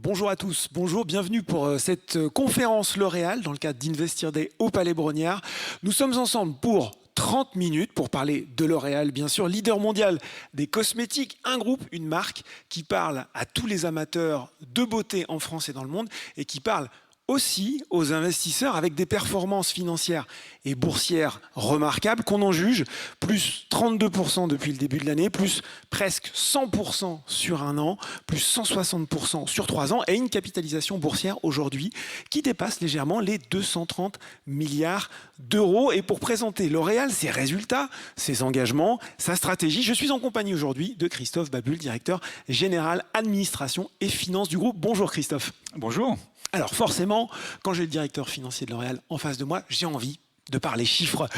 bonjour à tous, bonjour, bienvenue pour cette conférence L'Oréal dans le cadre d'Investir Day au Palais Brongniart. Nous sommes ensemble pour 30 minutes pour parler de L'Oréal, bien sûr, leader mondial des cosmétiques, un groupe, une marque qui parle à tous les amateurs de beauté en France et dans le monde et qui parle aussi aux investisseurs avec des performances financières et boursières remarquables qu'on en juge, plus 32% depuis le début de l'année, plus presque 100% sur un an, plus 160% sur 3 ans et une capitalisation boursière aujourd'hui qui dépasse légèrement les 230 milliards d'euros. Et pour présenter L'Oréal, ses résultats, ses engagements, sa stratégie, je suis en compagnie aujourd'hui de Christophe Babule, directeur général administration et finances du groupe. Bonjour Christophe. Bonjour. Alors forcément, quand j'ai le directeur financier de L'Oréal en face de moi, j'ai envie de parler chiffres.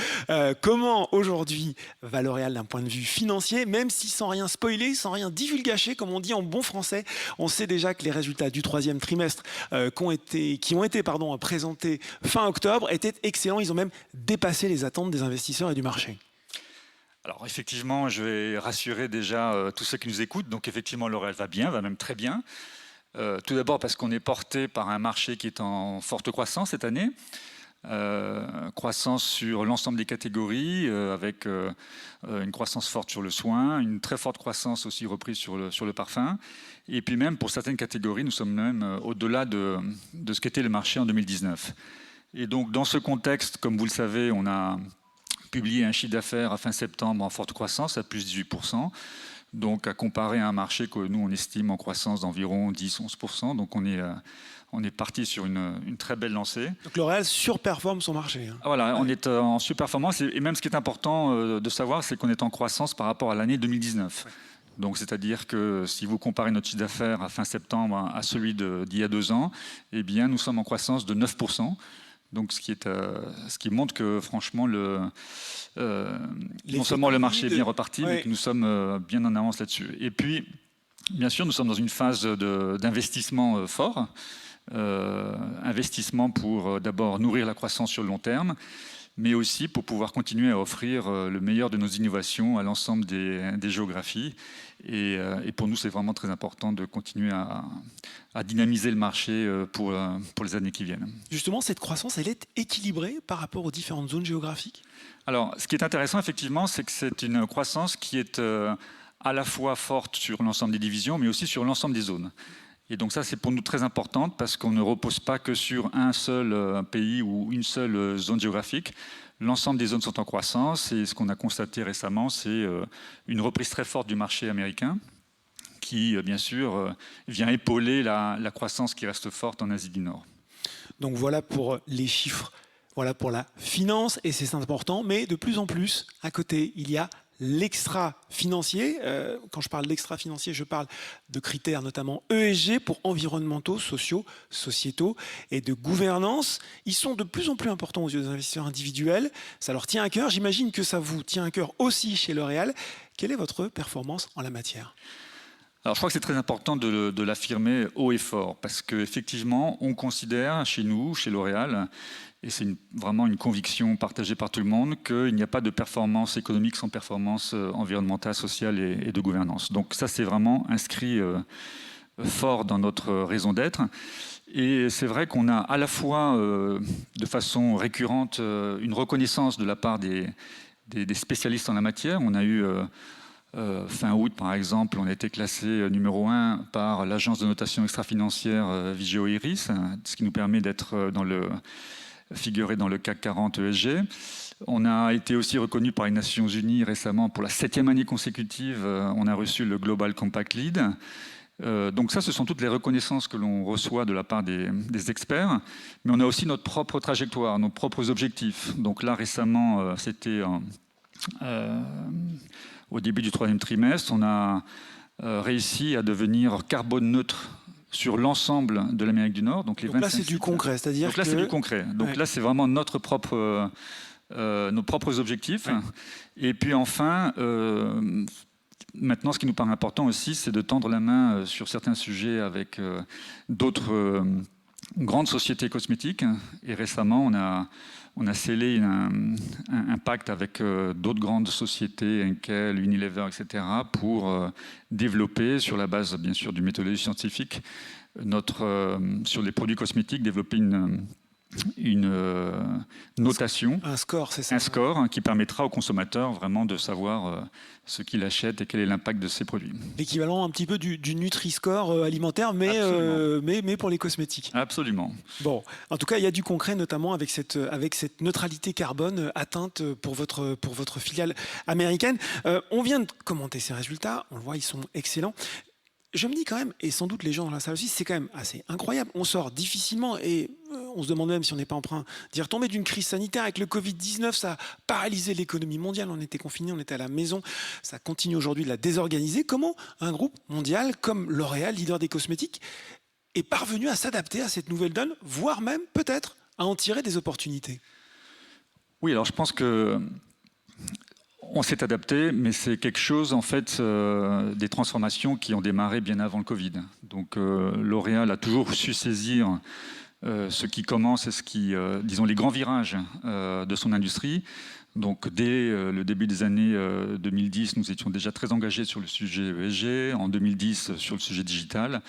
Comment aujourd'hui va L'Oréal d'un point de vue financier, même si sans rien spoiler, sans rien divulgacher, comme on dit en bon français, on sait déjà que les résultats du troisième trimestre qui ont été présentés fin octobre étaient excellents. Ils ont même dépassé les attentes des investisseurs et du marché. Alors effectivement, je vais rassurer déjà tous ceux qui nous écoutent. Donc effectivement, L'Oréal va bien, va même très bien. Tout d'abord parce qu'on est porté par un marché qui est en forte croissance cette année. Croissance sur l'ensemble des catégories, avec une croissance forte sur le soin, une très forte croissance aussi reprise sur le parfum. Et puis même pour certaines catégories, nous sommes même au-delà de ce qu'était le marché en 2019. Et donc dans ce contexte, comme vous le savez, on a publié un chiffre d'affaires à fin septembre en forte croissance, à plus 18%. Donc à comparer à un marché que nous on estime en croissance d'environ 10-11%. Donc on est parti sur une très belle lancée. Donc L'Oréal surperforme son marché. Voilà, on est en surperformance. Et même ce qui est important de savoir, c'est qu'on est en croissance par rapport à l'année 2019. Ouais. Donc c'est-à-dire que si vous comparez notre chiffre d'affaires à fin septembre à celui d'il y a 2 ans, eh bien nous sommes en croissance de 9%. Donc ce qui montre que franchement non seulement le marché est bien reparti, mais que nous sommes bien en avance là-dessus. Et puis, bien sûr, nous sommes dans une phase d'investissement fort. Investissement pour d'abord nourrir la croissance sur le long terme, mais aussi pour pouvoir continuer à offrir le meilleur de nos innovations à l'ensemble des géographies. Et pour nous, c'est vraiment très important de continuer à dynamiser le marché pour les années qui viennent. Justement, cette croissance, elle est équilibrée par rapport aux différentes zones géographiques ? Alors, ce qui est intéressant, effectivement, c'est que c'est une croissance qui est à la fois forte sur l'ensemble des divisions, mais aussi sur l'ensemble des zones. Et donc ça, c'est pour nous très important parce qu'on ne repose pas que sur un seul pays ou une seule zone géographique. L'ensemble des zones sont en croissance et ce qu'on a constaté récemment, c'est une reprise très forte du marché américain qui, bien sûr, vient épauler la croissance qui reste forte en Asie du Nord. Donc voilà pour les chiffres, voilà pour la finance et c'est important, mais de plus en plus, à côté, il y a l'extra-financier. Quand je parle d'extra-financier, je parle de critères notamment ESG pour environnementaux, sociaux, sociétaux et de gouvernance. Ils sont de plus en plus importants aux yeux des investisseurs individuels. Ça leur tient à cœur. J'imagine que ça vous tient à cœur aussi chez L'Oréal. Quelle est votre performance en la matière ? Alors, je crois que c'est très important de l'affirmer haut et fort parce qu'effectivement, on considère chez nous, chez L'Oréal, et c'est vraiment une conviction partagée par tout le monde, qu'il n'y a pas de performance économique sans performance environnementale, sociale et de gouvernance. Donc ça, c'est vraiment inscrit fort dans notre raison d'être. Et c'est vrai qu'on a à la fois, de façon récurrente, une reconnaissance de la part des spécialistes en la matière. On a eu... fin août, par exemple, on a été classé numéro 1 par l'agence de notation extra-financière Vigeo Eiris, ce qui nous permet d'être figuré dans le CAC 40 ESG. On a été aussi reconnu par les Nations Unies récemment pour la 7e année consécutive. On a reçu le Global Compact Lead. Donc ça, ce sont toutes les reconnaissances que l'on reçoit de la part des experts. Mais on a aussi notre propre trajectoire, nos propres objectifs. Donc là, récemment, c'était... au début du 3e trimestre, on a réussi à devenir carbone neutre sur l'ensemble de l'Amérique du Nord. Donc là, c'est du concret, c'est-à-dire donc là, c'est du concret. Donc là, c'est vraiment nos propres objectifs. Ouais. Et puis enfin, maintenant, ce qui nous paraît important aussi, c'est de tendre la main sur certains sujets avec d'autres grandes sociétés cosmétiques. Et récemment, on a scellé un pacte avec d'autres grandes sociétés, Henkel, Unilever, etc., pour développer, sur la base bien sûr d'une méthodologie scientifique, sur les produits cosmétiques, développer une notation, un score, c'est ça? un score qui permettra aux consommateurs vraiment de savoir ce qu'il achète et quel est l'impact de ces produits. L'équivalent un petit peu du Nutri-Score alimentaire, mais pour les cosmétiques. Absolument. Bon, en tout cas, il y a du concret, notamment avec cette neutralité carbone atteinte pour votre filiale américaine. On vient de commenter ces résultats, on le voit, ils sont excellents. Je me dis quand même, et sans doute les gens dans la salle aussi, c'est quand même assez incroyable. On sort difficilement et on se demande même si on n'est pas en train d'y retomber d'une crise sanitaire avec le Covid-19. Ça a paralysé l'économie mondiale. On était confinés, on était à la maison. Ça continue aujourd'hui de la désorganiser. Comment un groupe mondial comme L'Oréal, leader des cosmétiques, est parvenu à s'adapter à cette nouvelle donne, voire même peut-être à en tirer des opportunités? Oui, alors je pense que on s'est adapté, mais c'est quelque chose, en fait, des transformations qui ont démarré bien avant le Covid. Donc L'Oréal a toujours su saisir ce qui commence et disons, les grands virages de son industrie. Donc dès le début des années 2010, nous étions déjà très engagés sur le sujet ESG, en 2010 sur le sujet digital.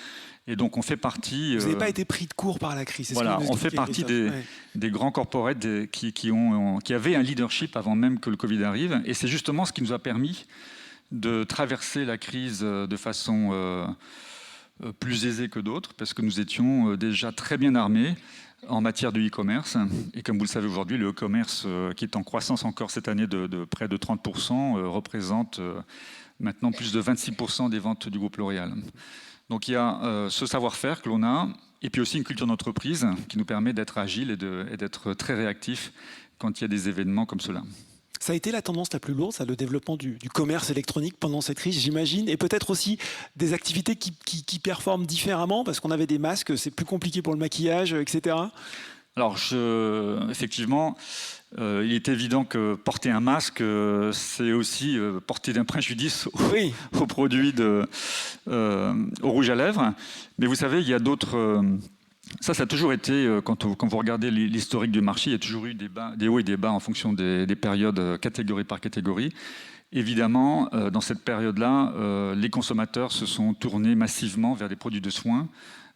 Et donc on fait partie... Vous n'avez pas été pris de court par la crise. Voilà, on fait partie des grands corporates qui avaient un leadership avant même que le Covid arrive. Et c'est justement ce qui nous a permis de traverser la crise de façon plus aisée que d'autres, parce que nous étions déjà très bien armés en matière de e-commerce. Et comme vous le savez aujourd'hui, le e-commerce, qui est en croissance encore cette année de près de 30%, représente maintenant plus de 26% des ventes du groupe L'Oréal. Donc il y a ce savoir-faire que l'on a, et puis aussi une culture d'entreprise qui nous permet d'être agile et d'être très réactif quand il y a des événements comme cela. Ça a été la tendance la plus lourde, ça, le développement du commerce électronique pendant cette crise, j'imagine, et peut-être aussi des activités qui performent différemment, parce qu'on avait des masques, c'est plus compliqué pour le maquillage, etc. Alors, effectivement, il est évident que porter un masque, c'est aussi porter d'un préjudice aux produits au rouge à lèvres. Mais vous savez, il y a d'autres... Ça a toujours été, quand vous regardez l'historique du marché, il y a toujours eu des hauts et des bas en fonction des périodes, catégorie par catégorie. Évidemment, dans cette période-là, les consommateurs se sont tournés massivement vers des produits de soins,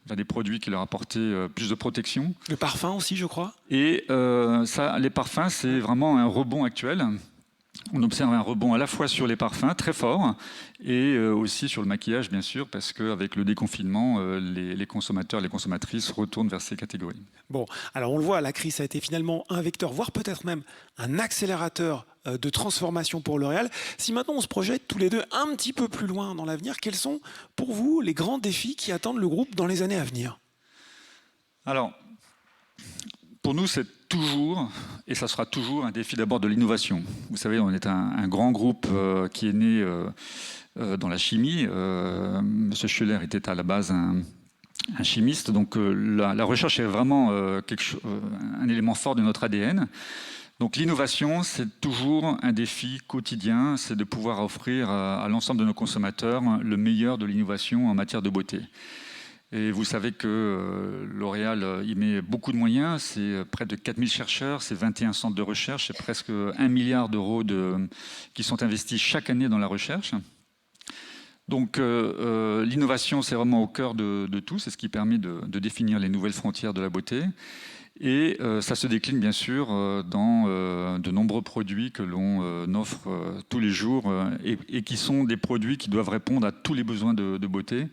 vers des produits qui leur apportaient plus de protection. Le parfum aussi, je crois. Et les parfums, c'est vraiment un rebond actuel. On observe un rebond à la fois sur les parfums, très fort, et aussi sur le maquillage, bien sûr, parce qu'avec le déconfinement, les consommateurs, les consommatrices retournent vers ces catégories. Bon, alors on le voit, la crise a été finalement un vecteur, voire peut-être même un accélérateur de transformation pour L'Oréal. Si maintenant on se projette tous les deux un petit peu plus loin dans l'avenir, quels sont pour vous les grands défis qui attendent le groupe dans les années à venir? Alors, pour nous, c'est toujours, et ça sera toujours, un défi d'abord de l'innovation. Vous savez, on est un grand groupe qui est né dans la chimie. Monsieur Schuller était à la base un chimiste, donc la recherche est vraiment un élément fort de notre ADN. Donc l'innovation, c'est toujours un défi quotidien, c'est de pouvoir offrir à l'ensemble de nos consommateurs le meilleur de l'innovation en matière de beauté. Et vous savez que L'Oréal y met beaucoup de moyens, c'est près de 4000 chercheurs, c'est 21 centres de recherche, c'est presque 1 milliard d'euros qui sont investis chaque année dans la recherche. Donc l'innovation, c'est vraiment au cœur de tout, c'est ce qui permet de définir les nouvelles frontières de la beauté. Et ça se décline bien sûr dans de nombreux produits que l'on offre tous les jours et qui sont des produits qui doivent répondre à tous les besoins de beauté.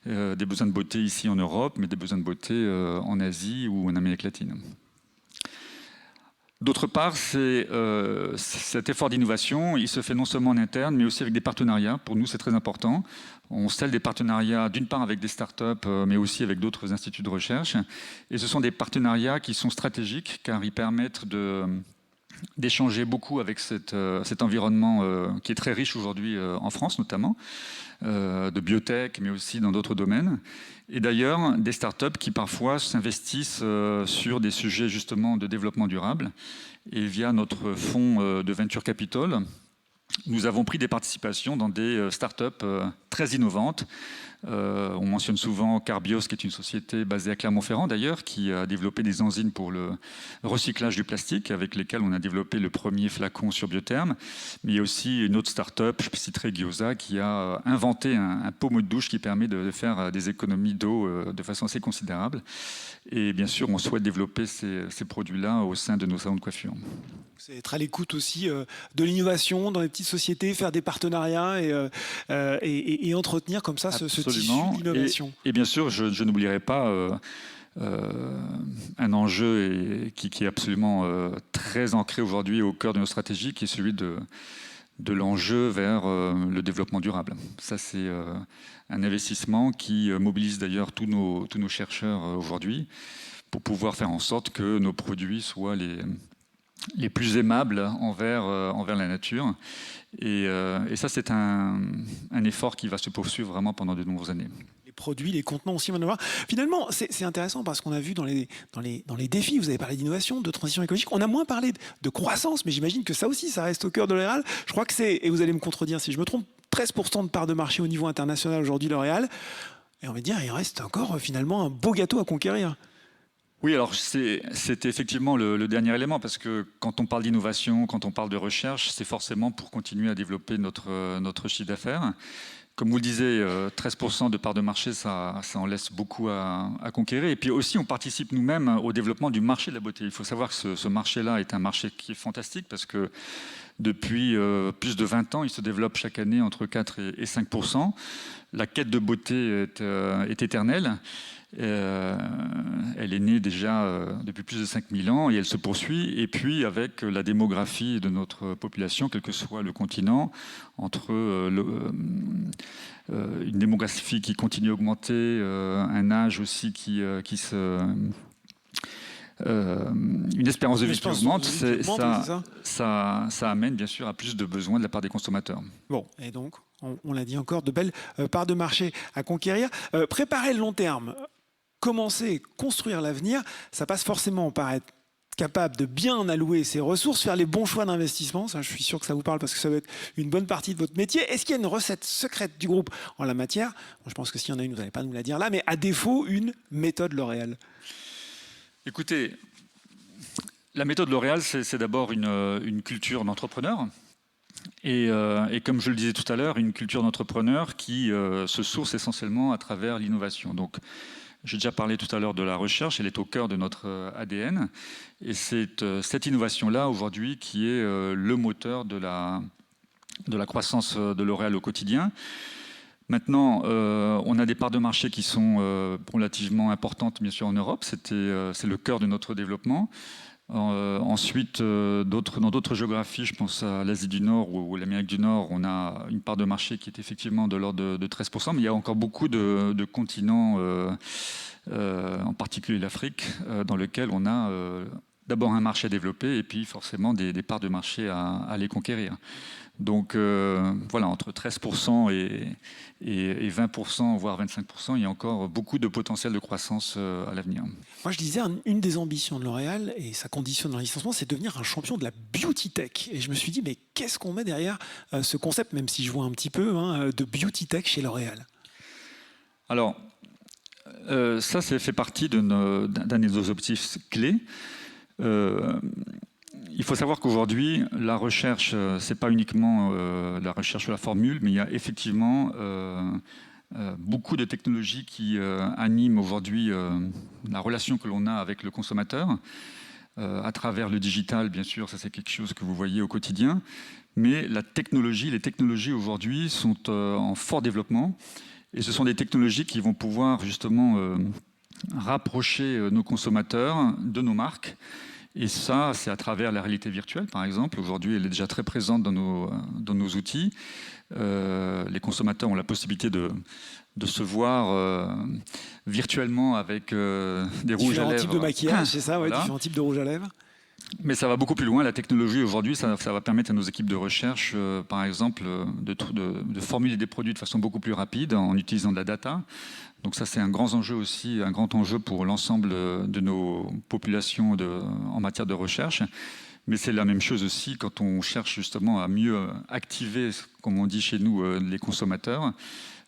Des besoins de beauté ici en Europe, mais des besoins de beauté en Asie ou en Amérique latine. D'autre part, cet effort d'innovation, il se fait non seulement en interne, mais aussi avec des partenariats. Pour nous, c'est très important. On scelle des partenariats, d'une part avec des startups, mais aussi avec d'autres instituts de recherche. Et ce sont des partenariats qui sont stratégiques, car ils permettent d'échanger beaucoup avec cet environnement qui est très riche aujourd'hui en France, notamment, de biotech, mais aussi dans d'autres domaines. Et d'ailleurs, des startups qui parfois s'investissent sur des sujets justement de développement durable. Et via notre fonds de venture capital, nous avons pris des participations dans des startups très innovantes. On mentionne souvent Carbios, qui est une société basée à Clermont-Ferrand d'ailleurs, qui a développé des enzymes pour le recyclage du plastique, avec lesquelles on a développé le premier flacon sur Biotherm. Mais il y a aussi une autre start-up, je citerai Gyoza, qui a inventé un pommeau de douche qui permet de faire des économies d'eau de façon assez considérable. Et bien sûr, on souhaite développer ces produits-là au sein de nos salons de coiffure. C'est être à l'écoute aussi de l'innovation dans les petites sociétés, faire des partenariats et entretenir comme ça ce tissu d'innovation. Et bien sûr, je n'oublierai pas un enjeu qui est absolument très ancré aujourd'hui au cœur de nos stratégies, qui est celui de l'enjeu vers le développement durable. Ça, c'est un investissement qui mobilise d'ailleurs tous nos chercheurs aujourd'hui pour pouvoir faire en sorte que nos produits soient les plus aimables envers la nature. Et ça, c'est un effort qui va se poursuivre vraiment pendant de nombreuses années. Les produits, les contenants aussi vont en avoir. Finalement, c'est intéressant parce qu'on a vu dans les défis, vous avez parlé d'innovation, de transition écologique, on a moins parlé de croissance, mais j'imagine que ça aussi, ça reste au cœur de L'Oréal. Je crois que c'est, et vous allez me contredire si je me trompe, 13% de part de marché au niveau international aujourd'hui L'Oréal. Et on va dire, il reste encore finalement un beau gâteau à conquérir. Oui, alors c'était effectivement le dernier élément, parce que quand on parle d'innovation, quand on parle de recherche, c'est forcément pour continuer à développer notre chiffre d'affaires. Comme vous le disiez, 13% de part de marché, ça en laisse beaucoup à conquérir. Et puis aussi, on participe nous-mêmes au développement du marché de la beauté. Il faut savoir que ce marché-là est un marché qui est fantastique, parce que depuis plus de 20 ans, il se développe chaque année entre 4 et 5%. La quête de beauté est éternelle. Elle est née déjà depuis plus de 5000 ans et elle se poursuit. Et puis avec la démographie de notre population, quel que soit le continent, entre une démographie qui continue à augmenter, un âge aussi une espérance de vie qui augmente, ça amène bien sûr à plus de besoins de la part des consommateurs. Bon, et donc, on l'a dit encore, de belles parts de marché à conquérir. Préparer le long terme, commencer, construire l'avenir, ça passe forcément par être capable de bien allouer ses ressources, faire les bons choix d'investissement. Ça, je suis sûr que ça vous parle parce que ça va être une bonne partie de votre métier. Est-ce qu'il y a une recette secrète du groupe en la matière? Je pense que s'il y en a une, vous n'allez pas nous la dire là, mais à défaut, une méthode L'Oréal. Écoutez, la méthode L'Oréal, c'est d'abord une culture d'entrepreneur. Et comme je le disais tout à l'heure, une culture d'entrepreneur qui se source essentiellement à travers l'innovation. Donc, j'ai déjà parlé tout à l'heure de la recherche, elle est au cœur de notre ADN. Et c'est cette innovation-là, aujourd'hui, qui est le moteur de la croissance de L'Oréal au quotidien. Maintenant, on a des parts de marché qui sont relativement importantes, bien sûr, en Europe. C'est le cœur de notre développement. Ensuite, dans d'autres géographies, je pense à l'Asie du Nord ou l'Amérique du Nord, on a une part de marché qui est effectivement de l'ordre de 13%, mais il y a encore beaucoup de continents, en particulier l'Afrique, dans lequel on a d'abord un marché à développer et puis forcément des parts de marché à aller conquérir. Donc voilà, entre 13% et 20%, voire 25%, il y a encore beaucoup de potentiel de croissance à l'avenir. Moi, je disais, une des ambitions de L'Oréal, et ça conditionne l'investissement, c'est de devenir un champion de la beauty tech. Et je me suis dit, mais qu'est-ce qu'on met derrière ce concept, même si je vois un petit peu, de beauty tech chez L'Oréal? Alors, ça fait partie d'un de nos objectifs clés. Il faut savoir qu'aujourd'hui, la recherche, ce n'est pas uniquement la recherche de la formule, mais il y a effectivement beaucoup de technologies qui animent aujourd'hui la relation que l'on a avec le consommateur, à travers le digital, bien sûr, ça c'est quelque chose que vous voyez au quotidien, mais les technologies aujourd'hui sont en fort développement, et ce sont des technologies qui vont pouvoir justement rapprocher nos consommateurs de nos marques. Et ça, c'est à travers la réalité virtuelle, par exemple. Aujourd'hui, elle est déjà très présente dans nos outils. Les consommateurs ont la possibilité de se voir virtuellement avec des rouges à lèvres. Différents types de maquillage, c'est ça, ouais, voilà. Différents types de rouges à lèvres. Mais ça va beaucoup plus loin. La technologie, aujourd'hui, ça va permettre à nos équipes de recherche, par exemple, de formuler des produits de façon beaucoup plus rapide en utilisant de la data. Donc ça, c'est un grand enjeu aussi, un grand enjeu pour l'ensemble de nos populations en matière de recherche. Mais c'est la même chose aussi quand on cherche justement à mieux activer, comme on dit chez nous, les consommateurs.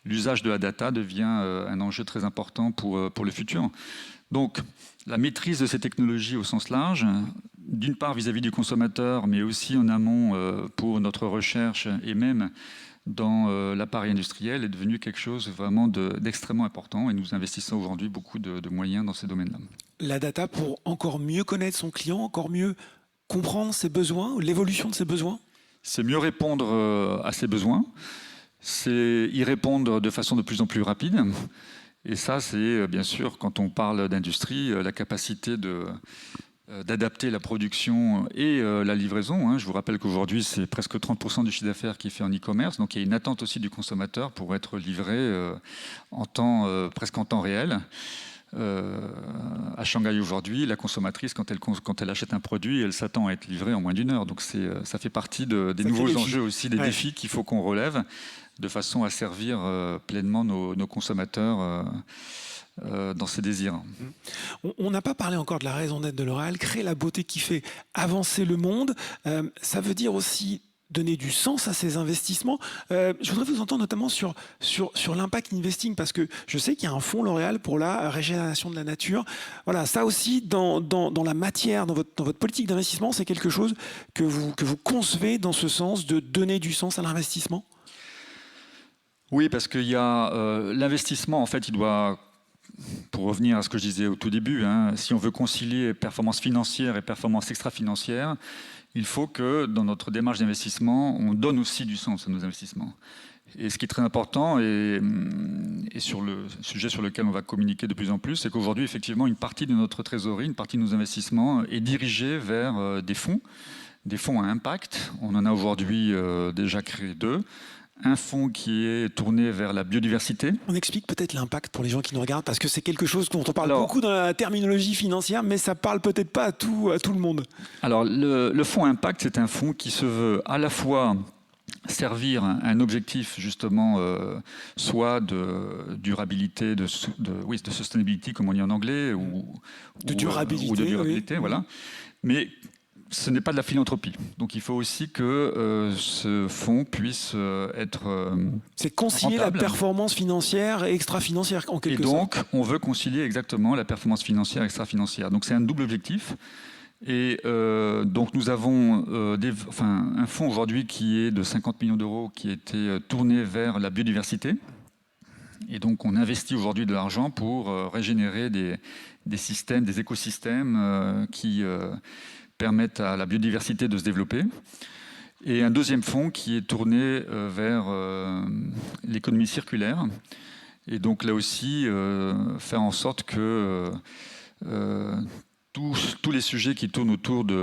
L'usage de la data devient un enjeu très important pour le futur. Donc, la maîtrise de ces technologies au sens large, d'une part vis-à-vis du consommateur, mais aussi en amont pour notre recherche et même dans l'appareil industriel est devenu quelque chose vraiment d'extrêmement important et nous investissons aujourd'hui beaucoup de moyens dans ces domaines-là. La data pour encore mieux connaître son client, encore mieux comprendre ses besoins, l'évolution de ses besoins? C'est mieux répondre à ses besoins, c'est y répondre de façon de plus en plus rapide. Et ça, c'est bien sûr, quand on parle d'industrie, la capacité d'adapter la production et la livraison. Je vous rappelle qu'aujourd'hui, c'est presque 30% du chiffre d'affaires qui est fait en e-commerce. Donc il y a une attente aussi du consommateur pour être livré presque en temps réel. À Shanghai aujourd'hui, la consommatrice, quand elle achète un produit, elle s'attend à être livrée en moins d'1 heure. Donc ça fait partie des nouveaux enjeux aussi, des défis qu'il faut qu'on relève de façon à servir pleinement nos consommateurs dans ces désirs. On n'a pas parlé encore de la raison d'être de L'Oréal, créer la beauté qui fait avancer le monde. Ça veut dire aussi donner du sens à ces investissements. Je voudrais vous entendre notamment sur l'impact investing, parce que je sais qu'il y a un fonds L'Oréal pour la régénération de la nature. Voilà, ça aussi, dans la matière, dans votre politique d'investissement, c'est quelque chose que vous concevez dans ce sens de donner du sens à l'investissement? Oui, parce qu'il y a l'investissement, en fait, il doit, pour revenir à ce que je disais au tout début, si on veut concilier performance financière et performance extra-financière, il faut que dans notre démarche d'investissement, on donne aussi du sens à nos investissements. Et ce qui est très important, et sur le sujet sur lequel on va communiquer de plus en plus, c'est qu'aujourd'hui, effectivement, une partie de notre trésorerie, une partie de nos investissements est dirigée vers des fonds à impact. On en a aujourd'hui déjà créé 2. Un fonds qui est tourné vers la biodiversité. On explique peut-être l'impact pour les gens qui nous regardent, parce que c'est quelque chose dont on parle beaucoup dans la terminologie financière, mais ça parle peut-être pas à tout le monde. Alors, le fonds impact, c'est un fonds qui se veut à la fois servir un objectif justement soit de durabilité, de sustainability comme on dit en anglais, ou de durabilité, oui. Voilà. Mais ce n'est pas de la philanthropie. Donc il faut aussi que ce fonds puisse être c'est concilier rentable. La performance financière et extra-financière en quelque sorte. Et donc on veut concilier exactement la performance financière et extra-financière. Donc c'est un double objectif. Et donc nous avons un fonds aujourd'hui qui est de 50 millions d'euros qui a été tourné vers la biodiversité. Et donc on investit aujourd'hui de l'argent pour régénérer des systèmes, des écosystèmes qui permettent à la biodiversité de se développer. Et un deuxième fonds qui est tourné vers l'économie circulaire. Et donc là aussi, faire en sorte que tous les sujets qui tournent autour du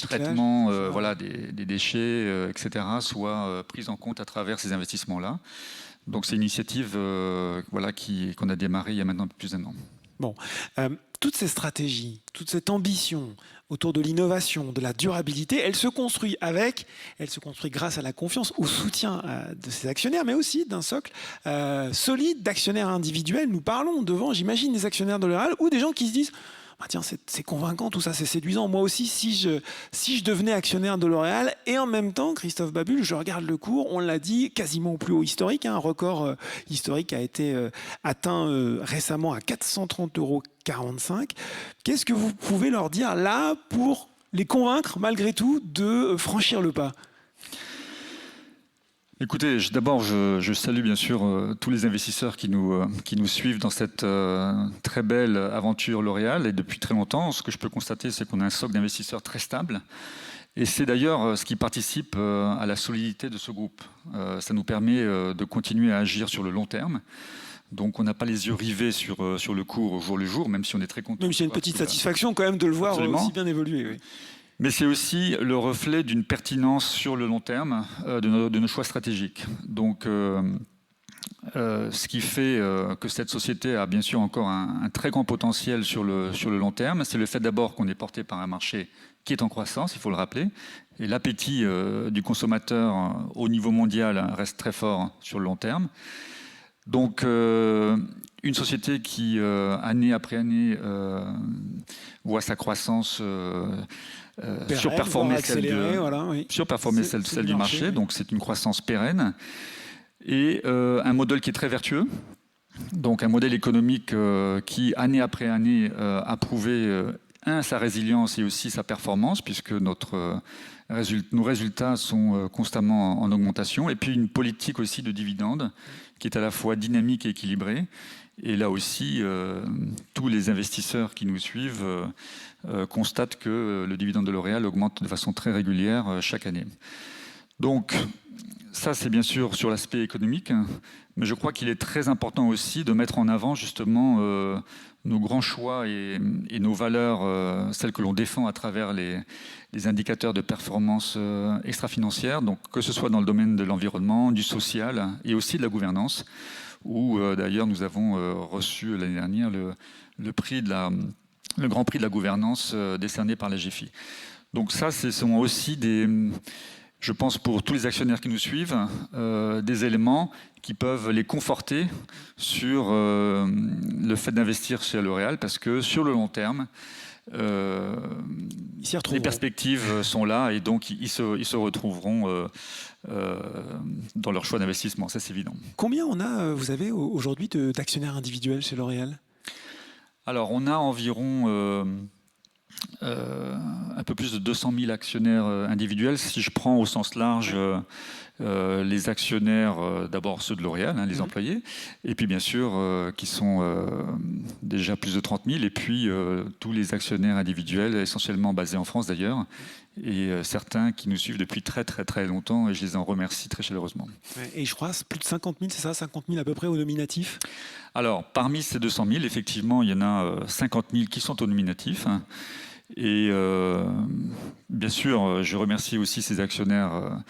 traitement des déchets, etc., soient pris en compte à travers ces investissements-là. Donc c'est une initiative qu'on a démarrée il y a maintenant plus d'1 an. Bon, toutes ces stratégies, toute cette ambition autour de l'innovation, de la durabilité, elle se construit grâce à la confiance, au soutien de ses actionnaires, mais aussi d'un socle solide d'actionnaires individuels. Nous parlons devant, j'imagine, des actionnaires de L'Oréal ou des gens qui se disent « Tiens, c'est convaincant, tout ça, c'est séduisant. Moi aussi, si je devenais actionnaire de L'Oréal, et en même temps, Christophe Babule, je regarde le cours, on l'a dit, quasiment au plus haut historique. Un record historique a été atteint récemment à 430,45 €. Qu'est-ce que vous pouvez leur dire là pour les convaincre, malgré tout, de franchir le pas ? Écoutez, d'abord, je salue bien sûr tous les investisseurs qui nous suivent dans cette très belle aventure L'Oréal. Et depuis très longtemps, ce que je peux constater, c'est qu'on a un socle d'investisseurs très stable. Et c'est d'ailleurs ce qui participe à la solidité de ce groupe. Ça nous permet de continuer à agir sur le long terme. Donc on n'a pas les yeux rivés sur le cours au jour le jour, même si on est très content. Même s'il y a une petite satisfaction quand même de le voir aussi bien évoluer. Oui. Mais c'est aussi le reflet d'une pertinence sur le long terme de nos choix stratégiques. Donc, ce qui fait que cette société a bien sûr encore un très grand potentiel sur le long terme, c'est le fait d'abord qu'on est porté par un marché qui est en croissance, il faut le rappeler, et l'appétit du consommateur au niveau mondial reste très fort sur le long terme. Donc, une société qui, année après année, voit sa croissance surperformer celle du marché. Donc, c'est une croissance pérenne. Et un modèle qui est très vertueux. Donc, un modèle économique qui, année après année, a prouvé, sa résilience et aussi sa performance, puisque nos résultats sont constamment en augmentation. Et puis, une politique aussi de dividendes qui est à la fois dynamique et équilibrée. Et là aussi, tous les investisseurs qui nous suivent constatent que le dividende de L'Oréal augmente de façon très régulière chaque année. Donc, ça, c'est bien sûr sur l'aspect économique, mais je crois qu'il est très important aussi de mettre en avant justement nos grands choix et nos valeurs, celles que l'on défend à travers les indicateurs de performance extra-financière, donc que ce soit dans le domaine de l'environnement, du social et aussi de la gouvernance, où d'ailleurs nous avons reçu l'année dernière le Grand Prix de la gouvernance décerné par la GFI. Donc ça, ce sont aussi je pense pour tous les actionnaires qui nous suivent, des éléments qui peuvent les conforter sur le fait d'investir chez L'Oréal, parce que sur le long terme, les perspectives sont là et donc ils se retrouveront dans leur choix d'investissement, ça c'est évident. Combien vous avez aujourd'hui d'actionnaires individuels chez L'Oréal? Alors on a environ un peu plus de 200 000 actionnaires individuels. Si je prends au sens large les actionnaires, d'abord ceux de L'Oréal, les employés, et puis bien sûr qui sont déjà plus de 30 000, et puis tous les actionnaires individuels, essentiellement basés en France d'ailleurs, et certains qui nous suivent depuis très très très longtemps, et je les en remercie très chaleureusement. Et je crois plus de 50 000, c'est ça, 50 000 à peu près au nominatif? Alors, parmi ces 200 000, effectivement, il y en a 50 000 qui sont au nominatif. Et bien sûr, je remercie aussi ces actionnaires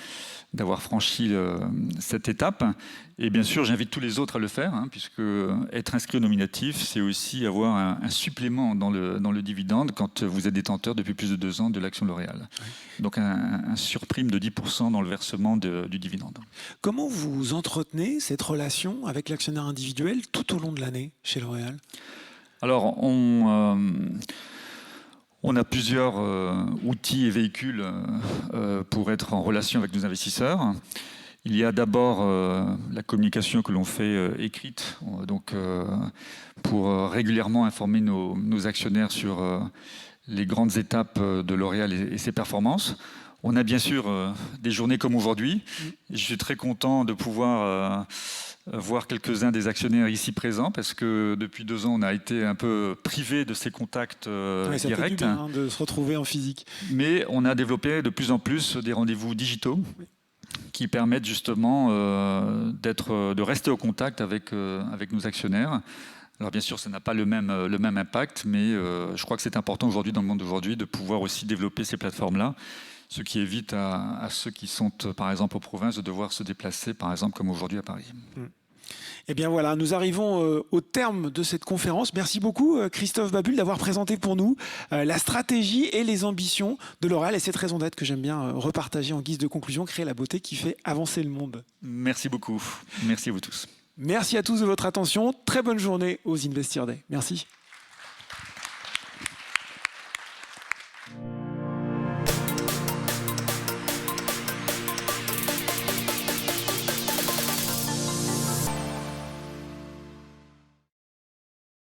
d'avoir franchi cette étape. Et bien sûr, j'invite tous les autres à le faire, puisque être inscrit au nominatif, c'est aussi avoir un supplément dans le dividende quand vous êtes détenteur depuis plus de 2 ans de l'action L'Oréal. Donc un surprime de 10% dans le versement du dividende. Comment vous entretenez cette relation avec l'actionnaire individuel tout au long de l'année chez L'Oréal? Alors, on a plusieurs outils et véhicules pour être en relation avec nos investisseurs. Il y a d'abord la communication que l'on fait écrite, donc pour régulièrement informer nos actionnaires sur les grandes étapes de L'Oréal et ses performances. On a bien sûr des journées comme aujourd'hui. Je suis très content de pouvoir voir quelques-uns des actionnaires ici présents, parce que depuis 2 ans, on a été un peu privé de ces contacts directs. Ça fait du bien, de se retrouver en physique. Mais on a développé de plus en plus des rendez-vous digitaux qui permettent justement de rester au contact avec nos actionnaires. Alors bien sûr, ça n'a pas le même impact, mais je crois que c'est important aujourd'hui, dans le monde d'aujourd'hui, de pouvoir aussi développer ces plateformes-là, ce qui évite à ceux qui sont, par exemple, aux provinces, de devoir se déplacer, par exemple, comme aujourd'hui à Paris. Eh bien voilà, nous arrivons au terme de cette conférence. Merci beaucoup Christophe Babule d'avoir présenté pour nous la stratégie et les ambitions de L'Oréal et cette raison d'être que j'aime bien repartager en guise de conclusion, créer la beauté qui fait avancer le monde. Merci beaucoup. Merci à vous tous. Merci à tous de votre attention. Très bonne journée aux Investir Day. Merci.